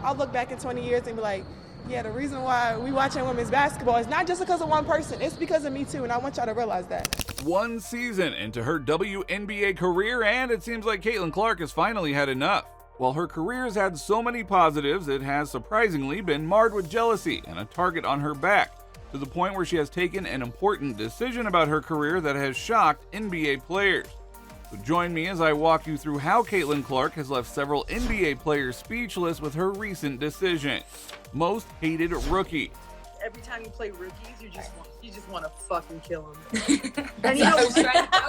I'll look back in 20 years and be like, yeah, the reason why we watching women's basketball is not just because of one person. It's because of me too, and I want y'all to realize that. One season into her WNBA career, and it seems like Caitlin Clark has finally had enough. While her career has had so many positives, it has surprisingly been marred with jealousy and a target on her back, to the point where she has taken an important decision about her career that has shocked NBA players. So join me as I walk you through how Caitlin Clark has left several NBA players speechless with her recent decision. Most hated rookie. Every time you play rookies, you just want to fucking kill them. And that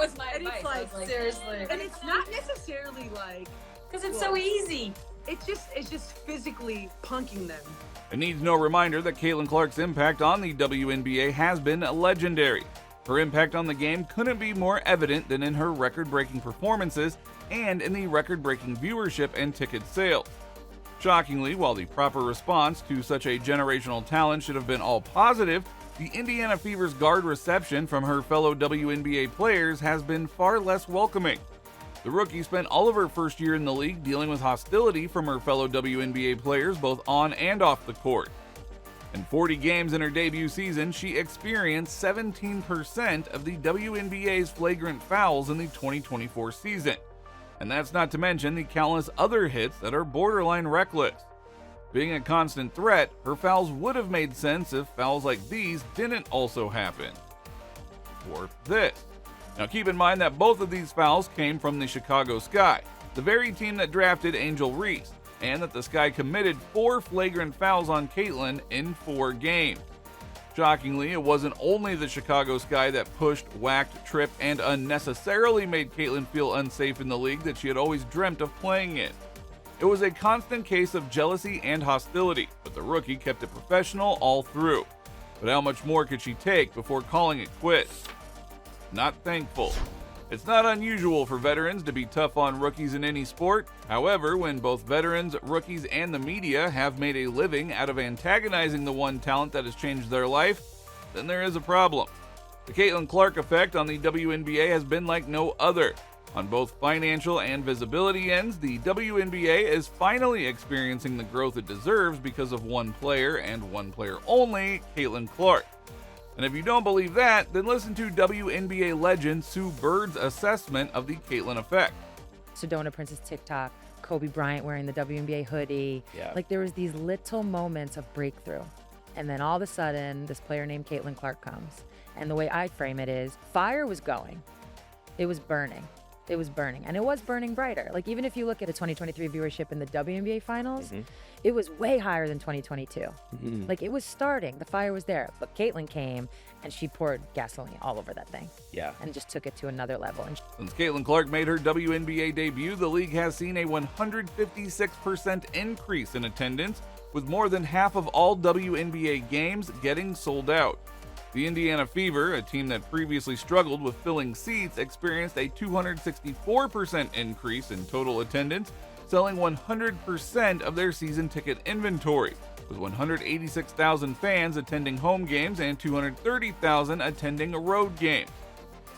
was my and advice. It's like, seriously. And it's not necessarily like, because it's so easy. It's just physically punking them. It needs no reminder that Caitlin Clark's impact on the WNBA has been legendary. Her impact on the game couldn't be more evident than in her record-breaking performances and in the record-breaking viewership and ticket sales. Shockingly, while the proper response to such a generational talent should have been all positive, the Indiana Fever's guard reception from her fellow WNBA players has been far less welcoming. The rookie spent all of her first year in the league dealing with hostility from her fellow WNBA players both on and off the court. In 40 games in her debut season, she experienced 17% of the WNBA's flagrant fouls in the 2024 season. And that's not to mention the countless other hits that are borderline reckless. Being a constant threat, her fouls would have made sense if fouls like these didn't also happen. Or this. Now keep in mind that both of these fouls came from the Chicago Sky, the very team that drafted Angel Reese, and that the Sky committed 4 flagrant fouls on Caitlin in 4 games. Shockingly, it wasn't only the Chicago Sky that pushed, whacked, tripped, and unnecessarily made Caitlin feel unsafe in the league that she had always dreamt of playing in. It was a constant case of jealousy and hostility, but the rookie kept it professional all through. But how much more could she take before calling it quits? Not thankful. It's not unusual for veterans to be tough on rookies in any sport. However, when both veterans, rookies, and the media have made a living out of antagonizing the one talent that has changed their life, then there is a problem. The Caitlin Clark effect on the WNBA has been like no other. On both financial and visibility ends, the WNBA is finally experiencing the growth it deserves because of one player, and one player only, Caitlin Clark. And if you don't believe that, then listen to WNBA legend Sue Bird's assessment of the Caitlin effect. Sedona Prince's TikTok, Kobe Bryant wearing the WNBA hoodie. Yeah. Like there was these little moments of breakthrough. And then all of a sudden, this player named Caitlin Clark comes. And the way I frame it is, fire was going. It was burning. It was burning. And it was burning brighter. Like even if you look at a 2023 viewership in the WNBA finals, it was way higher than 2022. Like it was starting. The fire was there. But Caitlin came and she poured gasoline all over that thing. Yeah. And just took it to another level. And Since Caitlin Clark made her WNBA debut, the league has seen a 156% increase in attendance, with more than half of all WNBA games getting sold out. The Indiana Fever, a team that previously struggled with filling seats, experienced a 264% increase in total attendance, selling 100% of their season ticket inventory, with 186,000 fans attending home games and 230,000 attending road games.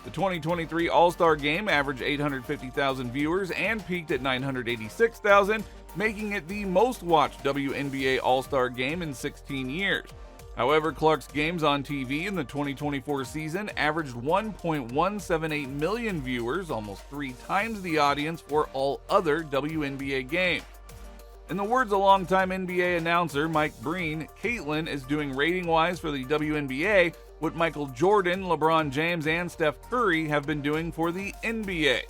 The 2023 All-Star Game averaged 850,000 viewers and peaked at 986,000, making it the most watched WNBA All-Star Game in 16 years. However, Clark's games on TV in the 2024 season averaged 1.178 million viewers, almost 3 times the audience for all other WNBA games. In the words of longtime NBA announcer Mike Breen, Caitlin is doing rating-wise for the WNBA what Michael Jordan, LeBron James, and Steph Curry have been doing for the NBA.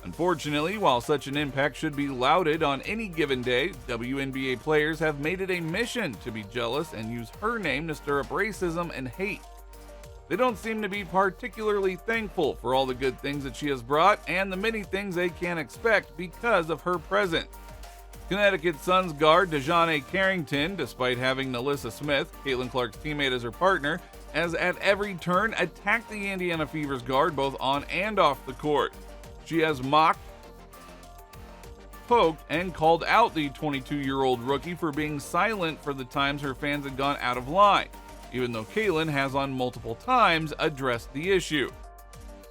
Unfortunately, while such an impact should be lauded on any given day, WNBA players have made it a mission to be jealous and use her name to stir up racism and hate. They don't seem to be particularly thankful for all the good things that she has brought and the many things they can expect because of her presence. Connecticut Suns guard DeJounte Carrington, despite having Nalissa Smith, Caitlin Clark's teammate, as her partner, has at every turn attacked the Indiana Fever's guard both on and off the court. She has mocked, poked, and called out the 22-year-old rookie for being silent for the times her fans had gone out of line, even though Caitlin has on multiple times addressed the issue.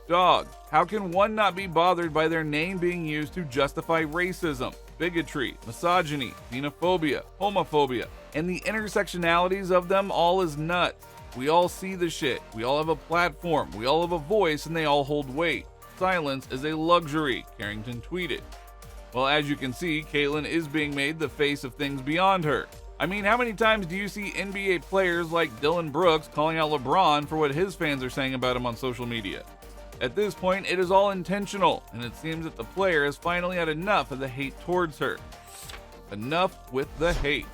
Dog, how can one not be bothered by their name being used to justify racism, bigotry, misogyny, xenophobia, homophobia, and the intersectionalities of them all is nuts. We all see the shit, we all have a platform, we all have a voice, and they all hold weight. Silence is a luxury, Carrington tweeted. Well, as you can see, Caitlyn is being made the face of things beyond her. I mean, how many times do you see NBA players like Dylan Brooks calling out LeBron for what his fans are saying about him on social media? At this point, it is all intentional, and it seems that the player has finally had enough of the hate towards her. Enough with the hate.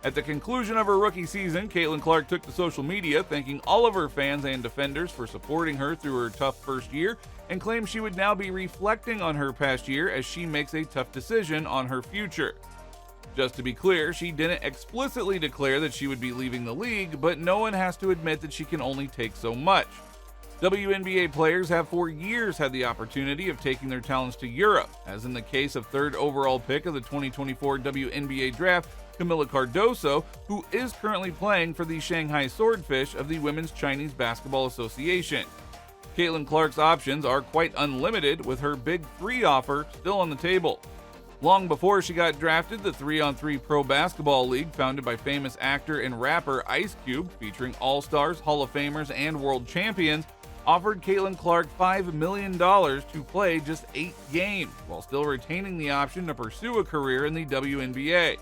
At the conclusion of her rookie season, Caitlin Clark took to social media, thanking all of her fans and defenders for supporting her through her tough first year, and claimed she would now be reflecting on her past year as she makes a tough decision on her future. Just to be clear, she didn't explicitly declare that she would be leaving the league, but no one has to admit that she can only take so much. WNBA players have for years had the opportunity of taking their talents to Europe, as in the case of third overall pick of the 2024 WNBA draft, Camila Cardoso, who is currently playing for the Shanghai Swordfish of the Women's Chinese Basketball Association. Caitlin Clark's options are quite unlimited, with her Big 3 offer still on the table. Long before she got drafted, the 3-on-3 Pro Basketball League, founded by famous actor and rapper Ice Cube, featuring All-Stars, Hall of Famers, and World Champions, offered Caitlin Clark $5 million to play just 8 games, while still retaining the option to pursue a career in the WNBA.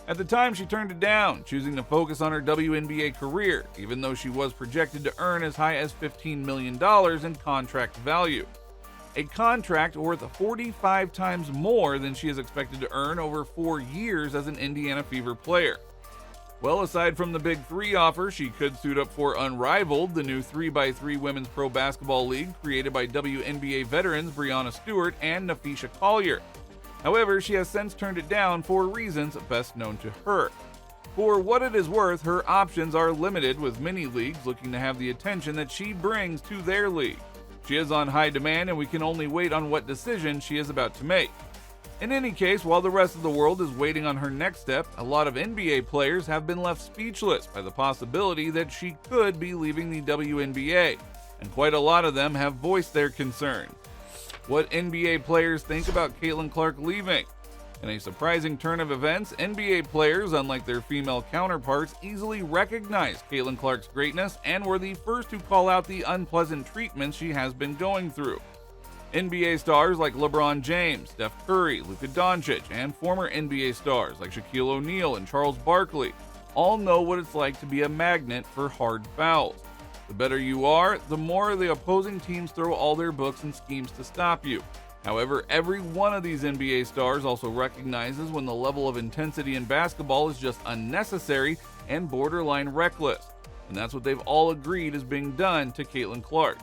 At the time, she turned it down, choosing to focus on her WNBA career, even though she was projected to earn as high as $15 million in contract value. A contract worth 45 times more than she is expected to earn over 4 years as an Indiana Fever player. Well, aside from the Big 3 offer, she could suit up for Unrivaled, the new 3x3 Women's Pro Basketball League created by WNBA veterans Breanna Stewart and Nafisha Collier. However, she has since turned it down for reasons best known to her. For what it is worth, her options are limited, with many leagues looking to have the attention that she brings to their league. She is on high demand, and we can only wait on what decision she is about to make. In any case, while the rest of the world is waiting on her next step, a lot of NBA players have been left speechless by the possibility that she could be leaving the WNBA, and quite a lot of them have voiced their concerns. What NBA players think about Caitlin Clark leaving? In a surprising turn of events, NBA players, unlike their female counterparts, easily recognized Caitlin Clark's greatness and were the first to call out the unpleasant treatments she has been going through. NBA stars like LeBron James, Steph Curry, Luka Doncic, and former NBA stars like Shaquille O'Neal and Charles Barkley all know what it's like to be a magnet for hard fouls. The better you are, the more the opposing teams throw all their books and schemes to stop you. However, every one of these NBA stars also recognizes when the level of intensity in basketball is just unnecessary and borderline reckless, and that's what they've all agreed is being done to Caitlin Clark.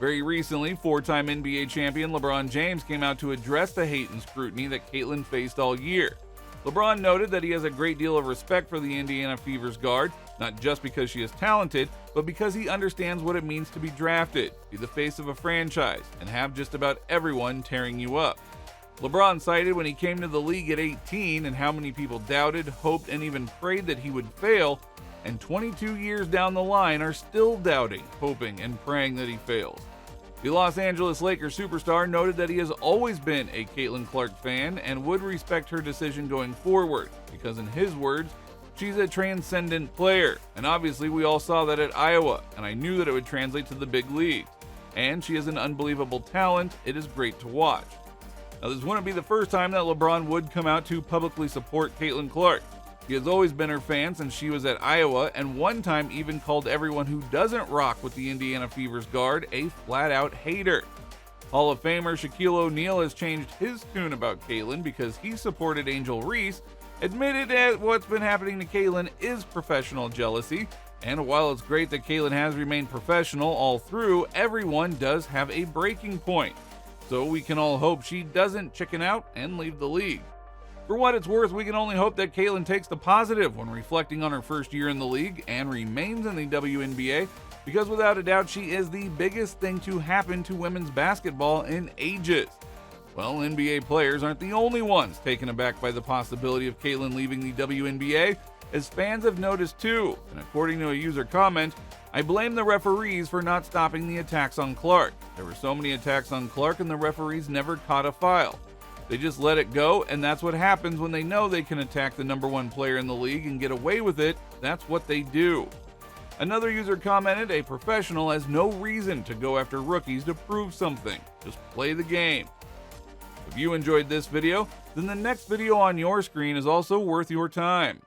Very recently, 4-time NBA champion LeBron James came out to address the hate and scrutiny that Caitlin faced all year. LeBron noted that he has a great deal of respect for the Indiana Fever's guard, not just because she is talented, but because he understands what it means to be drafted, be the face of a franchise, and have just about everyone tearing you up. LeBron cited when he came to the league at 18 and how many people doubted, hoped, and even prayed that he would fail, and 22 years down the line are still doubting, hoping, and praying that he fails. The Los Angeles Lakers superstar noted that he has always been a Caitlin Clark fan and would respect her decision going forward, because in his words, she's a transcendent player, and obviously we all saw that at Iowa, and I knew that it would translate to the big leagues. And she is an unbelievable talent. It is great to watch. Now, this wouldn't be the first time that LeBron would come out to publicly support Caitlin Clark. He has always been her fan since she was at Iowa, and one time even called everyone who doesn't rock with the Indiana Fever's guard a flat-out hater. Hall of Famer Shaquille O'Neal has changed his tune about Caitlin because he supported Angel Reese, admitted that what's been happening to Caitlin is professional jealousy, and while it's great that Caitlin has remained professional all through, everyone does have a breaking point. So we can all hope she doesn't chicken out and leave the league. For what it's worth, we can only hope that Caitlin takes the positive when reflecting on her first year in the league and remains in the WNBA, because without a doubt she is the biggest thing to happen to women's basketball in ages. Well, NBA players aren't the only ones taken aback by the possibility of Caitlin leaving the WNBA, as fans have noticed too, and according to a user comment, "I blame the referees for not stopping the attacks on Clark. There were so many attacks on Clark and the referees never caught a foul. They just let it go, and that's what happens when they know they can attack the #1 player in the league and get away with it. That's what they do. Another user commented, a professional has no reason to go after rookies to prove something. Just play the game. If you enjoyed this video, then the next video on your screen is also worth your time.